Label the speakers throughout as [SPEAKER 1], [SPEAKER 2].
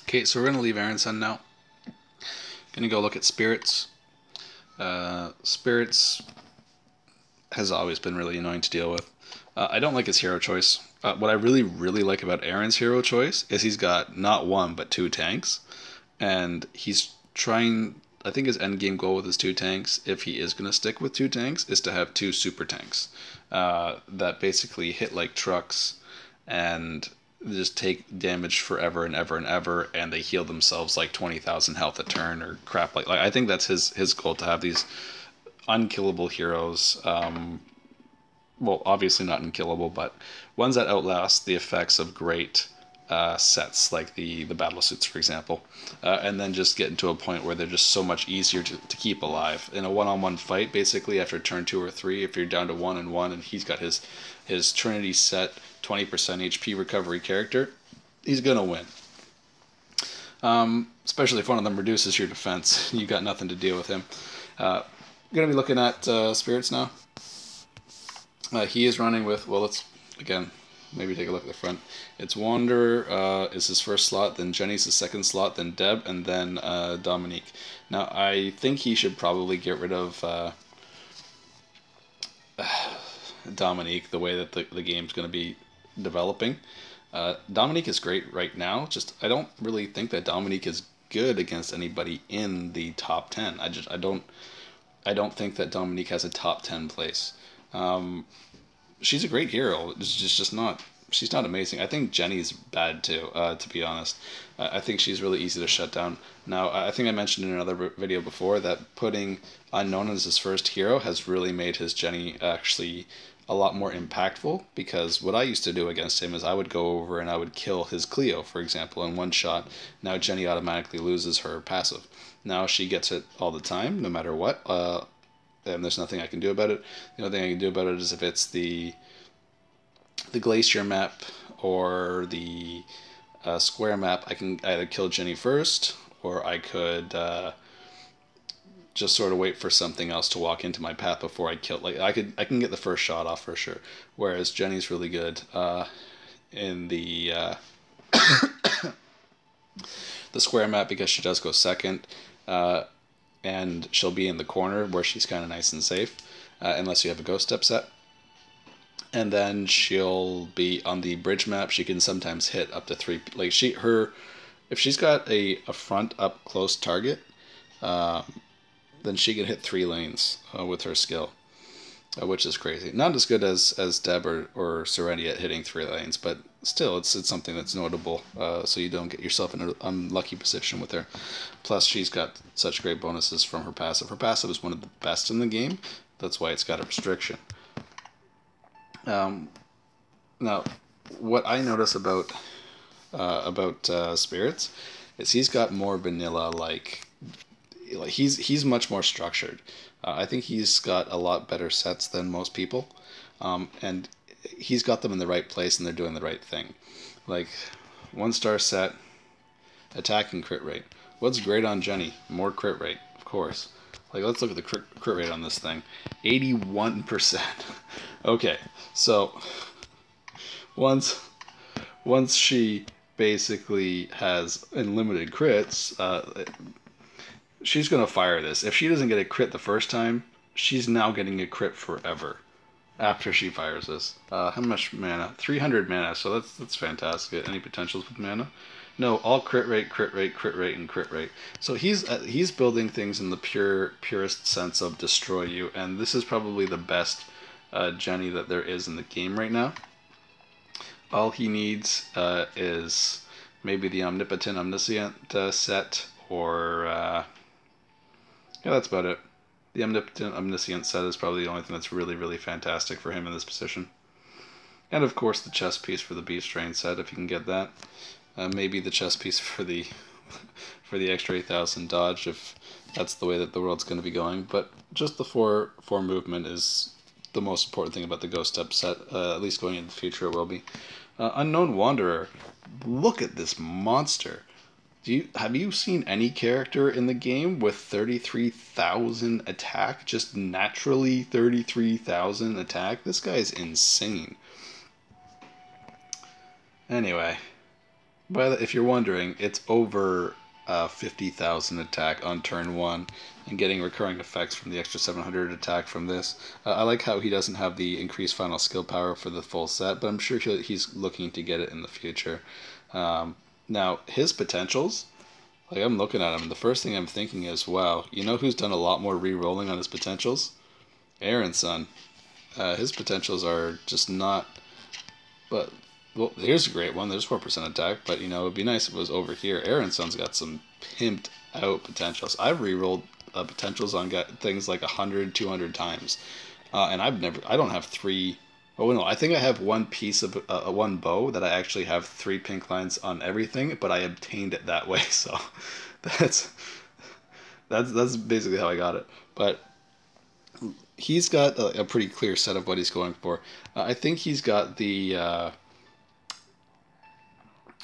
[SPEAKER 1] Okay, so we're gonna leave Aaron's Son now. Gonna go look at Spirits. Spirits has always been really annoying to deal with. I don't like his hero choice. What I really, really like about Aaron's hero choice is he's got not one but two tanks, and he's trying. I think his end game goal with his two tanks, if he is going to stick with two tanks, is to have two super tanks that basically hit like trucks and just take damage forever and ever and ever, and they heal themselves like 20,000 health a turn or crap like I think that's his goal, to have these unkillable heroes. Well, obviously not unkillable, but ones that outlast the effects of great sets, like the battle suits, for example, and then just get into a point where they're just so much easier to keep alive in a one-on-one fight. Basically, after turn 2 or 3, if you're down to 1-1 and he's got his Trinity set 20% HP recovery character, he's gonna win. Especially if one of them reduces your defense, you got nothing to deal with him. Gonna be looking at Spirits now. He is running with, well, let's again maybe take a look at the front. It's Wanderer is his first slot, then Jenny's his second slot, then Deb, and then Dominique. Now, I think he should probably get rid of Dominique, the way that the game's going to be developing. Dominique is great right now, just I don't really think that Dominique is good against anybody in the top 10. I don't think that Dominique has a top 10 place. She's a great hero. It's just not. She's not amazing. I think Jenny's bad too. To be honest, I think she's really easy to shut down. Now, I think I mentioned in another video before that putting Unknown as his first hero has really made his Jenny actually a lot more impactful, because what I used to do against him is I would go over and I would kill his Cleo, for example, in one shot. Now Jenny automatically loses her passive. Now she gets it all the time, no matter what. And there's nothing I can do about it. The only thing I can do about it is if it's the glacier map or the square map, I can either kill Jenny first, or I could just sort of wait for something else to walk into my path before I kill. Like I can get the first shot off for sure. Whereas Jenny's really good in the the square map, because she does go second. And she'll be in the corner where she's kind of nice and safe, unless you have a ghost step set. And then she'll be on the bridge map. She can sometimes hit up to 3. Like if she's got a front up close target, then she can hit 3 lanes with her skill, which is crazy. Not as good as Deb or Serenity at hitting 3 lanes, but still, it's something that's notable, so you don't get yourself in an unlucky position with her. Plus, she's got such great bonuses from her passive. Her passive is one of the best in the game. That's why it's got a restriction. Now, what I notice about Spirits is he's got more vanilla, like he's much more structured. I think he's got a lot better sets than most people, and he's got them in the right place and they're doing the right thing. Like 1-star set, attack and crit rate. What's great on Jenny? More crit rate, of course. Like, let's look at the crit rate on this thing. 81%. Okay, so once she basically has unlimited crits, she's going to fire this. If she doesn't get a crit the first time, she's now getting a crit forever after she fires this. How much mana? 300 mana, so that's fantastic. Any potentials with mana? No, all crit rate, crit rate, crit rate, and crit rate. So he's building things in the purest sense of destroy you, and this is probably the best Jenny that there is in the game right now. All he needs is maybe the Omnipotent Omniscient set, or yeah, that's about it. The Omnipotent Omniscient set is probably the only thing that's really, really fantastic for him in this position. And of course the chess piece for the Beast Train set, if you can get that. Maybe the chess piece for the extra 8,000 dodge, if that's the way that the world's going to be going. But just the 4 movement is the most important thing about the Ghost Step set, at least going into the future it will be. Unknown Wanderer. Look at this monster. Have you seen any character in the game with 33,000 attack? Just naturally 33,000 attack? This guy's insane. Anyway, But if you're wondering, it's over 50,000 attack on turn one, and getting recurring effects from the extra 700 attack from this. I like how he doesn't have the increased final skill power for the full set, but I'm sure he's looking to get it in the future. Now, his potentials, like I'm looking at him, and the first thing I'm thinking is, wow, you know who's done a lot more re-rolling on his potentials? Aaron's son. His potentials are just not. But well, here's a great one. There's 4% attack, but you know it'd be nice if it was over here. Aaron's son's got some pimped out potentials. I've re-rolled potentials on things like 100, 200 times, and I don't have three. Oh no, I think I have one piece of one bow that I actually have three pink lines on everything, but I obtained it that way. So that's that's basically how I got it. But he's got a pretty clear set of what he's going for. I think he's got the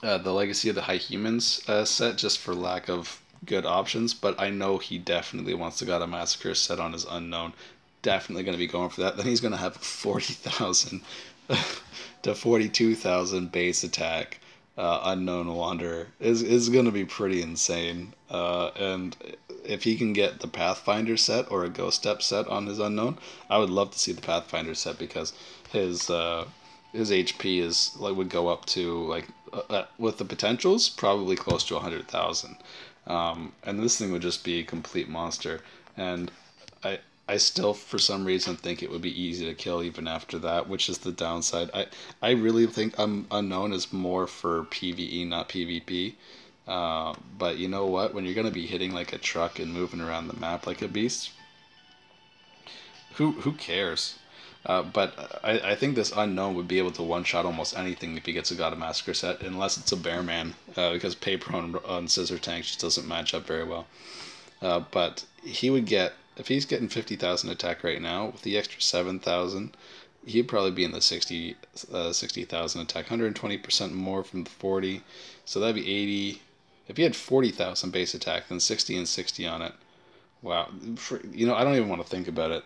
[SPEAKER 1] Legacy of the High Humans set just for lack of good options, but I know he definitely wants to got a Massacre set on his Unknown. Definitely going to be going for that. Then he's going to have 40,000 to 42,000 base attack. Unknown Wanderer is going to be pretty insane. And if he can get the Pathfinder set or a Ghost Step set on his Unknown, I would love to see the Pathfinder set because his his HP is like would go up to like with the potentials probably close to 100,000, and this thing would just be a complete monster. And I still for some reason think it would be easy to kill even after that, which is the downside. I really think Unknown is more for PvE, not PvP. But you know what? When you're gonna be hitting like a truck and moving around the map like a beast, who cares? But I think this Unknown would be able to one shot almost anything if he gets a God of Massacre set, unless it's a Bearman, because paper on Scissor Tank just doesn't match up very well. But he would get, if he's getting 50,000 attack right now, with the extra 7,000, he'd probably be in the 60,000 attack, 120% more from the 40, so that'd be 80. If he had 40,000 base attack, then 60 and 60 on it. Wow, you know, I don't even want to think about it.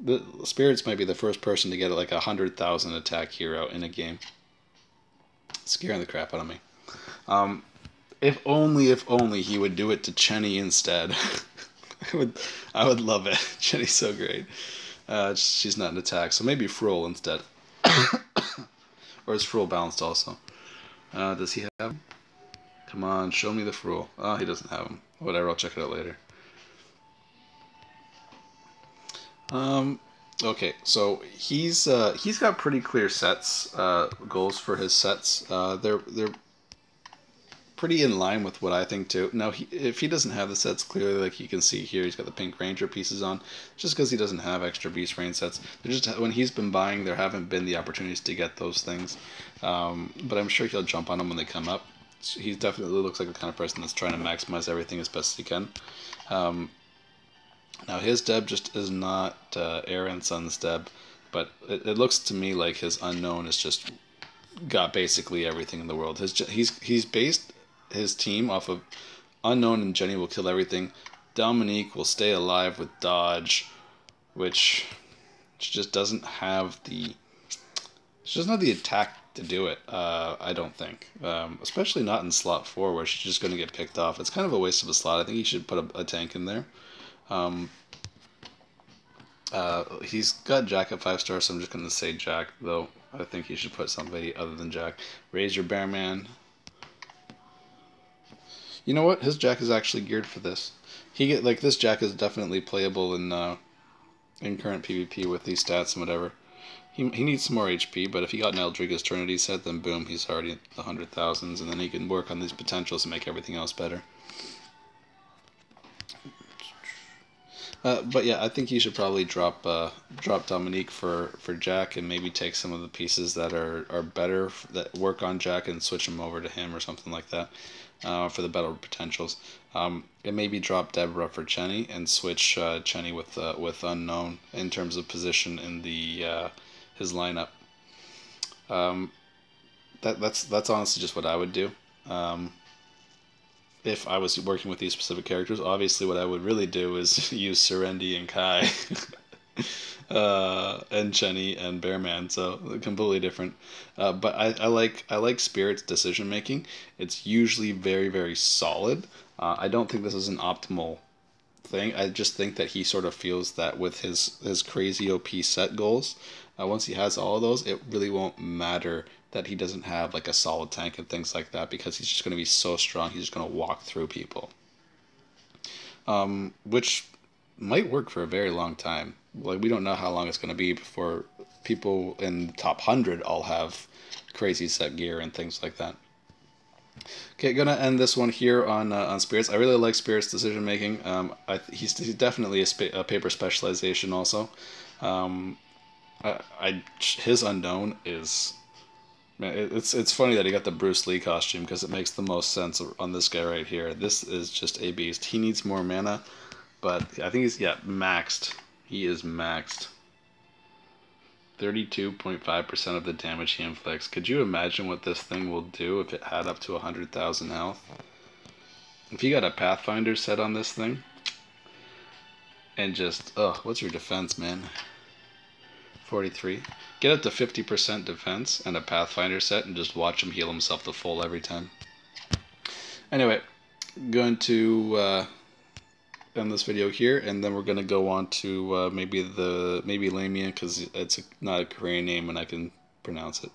[SPEAKER 1] The Spirits might be the first person to get like 100,000 attack hero in a game. Scaring the crap out of me. Um, if only he would do it to Chenny instead. I would, I would love it. Chenny's so great. She's not an attack, so maybe Frohl instead. Or is Frohl balanced also? Does he have him? Come on, show me the Frohl. Oh, he doesn't have him. Whatever, I'll check it out later. Okay, so he's got pretty clear sets, goals for his sets. They're pretty in line with what I think too. Now, if he doesn't have the sets clearly, like you can see here, he's got the Pink Ranger pieces on, just because he doesn't have extra Beast Rain sets. They're just when he's been buying, there haven't been the opportunities to get those things. But I'm sure he'll jump on them when they come up. So he definitely looks like the kind of person that's trying to maximize everything as best as he can. Now his Deb just is not Aaron's son's Deb, but it looks to me like his Unknown has just got basically everything in the world. He's based his team off of Unknown and Jenny will kill everything. Dominique will stay alive with dodge, which she just doesn't have the attack to do it. I don't think, especially not in slot 4 where she's just going to get picked off. It's kind of a waste of a slot. I think he should put a tank in there. He's got Jack at 5 stars, so I'm just going to say Jack, though I think he should put somebody other than Jack. Raise your Bearman. You know what? His Jack is actually geared for this. This Jack is definitely playable in current PvP with these stats and whatever. He needs some more HP, but if he got an Eldriga's Eternity set, then boom, he's already in the 100,000s, and then he can work on these potentials and make everything else better. But yeah, I think you should probably drop Dominique for Jack, and maybe take some of the pieces that are better that work on Jack and switch them over to him or something like that for the better potentials. And maybe drop Deborah for Chenny and switch Chenny with Unknown in terms of position in the his lineup. That's honestly just what I would do. If I was working with these specific characters, obviously what I would really do is use Serendi and Kai. and Chenny and Bearman, so completely different. But I like Spirit's decision making. It's usually very very solid. I don't think this is an optimal thing. I just think that he sort of feels that with his crazy OP set goals, once he has all of those, it really won't matter that he doesn't have like a solid tank and things like that because he's just going to be so strong. He's just going to walk through people, which might work for a very long time. Like we don't know how long it's going to be before people in the top 100 all have crazy set gear and things like that. Okay, gonna end this one here on Spirits. I really like Spirits decision making. He's definitely a paper specialization also. Um, his unknown is man. It's funny that he got the Bruce Lee costume because it makes the most sense on this guy right here. This is just a beast. He needs more mana, but I think he's maxed. He is maxed. 32.5% of the damage he inflicts. Could you imagine what this thing will do if it had up to 100,000 health? If you got a Pathfinder set on this thing, and just, what's your defense, man? 43. Get up to 50% defense and a Pathfinder set and just watch him heal himself to full every time. Anyway, going to end this video here, and then we're going to go on to maybe Lamia, because it's not a Korean name and I can pronounce it.